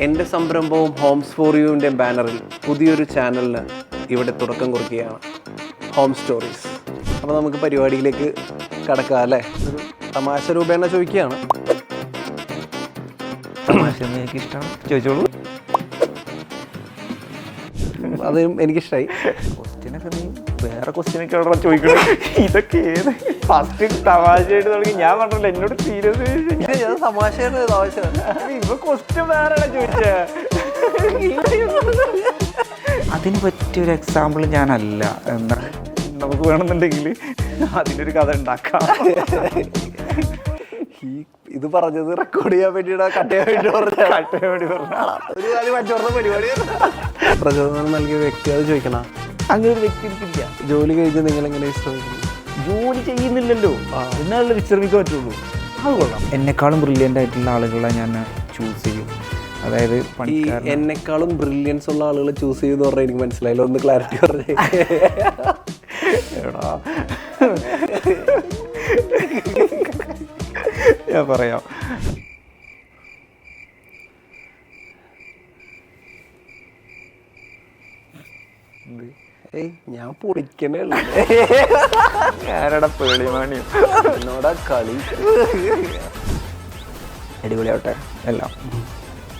എൻ്റെ സംരംഭവും Holmes four യുവിൻ്റെ ബാനറിൽ പുതിയൊരു ചാനലിന് ഇവിടെ തുടക്കം കുറിക്കുകയാണ്, ഹോം സ്റ്റോറീസ്. അപ്പോൾ നമുക്ക് പരിപാടിയിലേക്ക് കടക്കാം അല്ലേ? ഒരു തമാശ രൂപേണ ചോദിക്കുകയാണ്. തമാശ എനിക്ക് ഇഷ്ടമാണ്, ചോദിച്ചോളൂ. അത് എനിക്കിഷ്ടമായി. ക്വസ്റ്റ്യനൊക്കെ നീ വേറെ ക്വസ്റ്റ്യനൊക്കെ അവിടെ ചോദിക്കണം. ഇതൊക്കെ ഏത് ഫസ്റ്റ് തമാശയായിട്ട് തുടങ്ങി. ഞാൻ പറഞ്ഞല്ലോ എന്നോട് സീരിയസ് തമാശയാണ്. തമാശ ഇപ്പൊ ക്വസ്റ്റ്യൻ വേറെ ചോദിച്ചേ. അതിന് പറ്റിയൊരു എക്സാമ്പിൾ ഞാനല്ല. എന്താ നമുക്ക് വേണമെന്നുണ്ടെങ്കിൽ അതിനൊരു കഥ ഉണ്ടാക്കാം. ഇത് പറഞ്ഞത് റെക്കോർഡ് ചെയ്യാൻ വേണ്ടിയിട്ട് കട്ട് ചെയ്യാൻ വേണ്ടി പരിപാടി പ്രചോദനം നൽകിയ വ്യക്തി അത് ചോദിക്കണം. അങ്ങനെ ഒരു വ്യക്തി എനിക്കില്ല. ജോലി കഴിഞ്ഞ് നിങ്ങൾ എങ്ങനെ വിശ്രമിക്കുന്നു? ജോലി ചെയ്യുന്നില്ലല്ലോ, എന്നാലല്ലേ വിശ്രമിക്കാൻ പറ്റുള്ളൂ. അത് കൊള്ളാം. എന്നെക്കാളും ബ്രില്യൻ്റ് ആയിട്ടുള്ള ആളുകളെ ഞാൻ ചൂസ് ചെയ്യും. അതായത് ഈ എന്നെക്കാളും ബ്രില്യൻസ് ഉള്ള ആളുകൾ ചൂസ് ചെയ്യുമെന്ന് പറഞ്ഞാൽ എനിക്ക് മനസ്സിലായില്ല. ഒന്ന് ക്ലാരിറ്റി പറഞ്ഞേ. ഞാൻ പറയാം. ഞാൻ പൊളിക്കണേ ഉള്ളൂ. ഞാനടെ പേളിമാണി എന്നോടാ കളി. അടിപൊളിയാവട്ടെ എല്ലാം.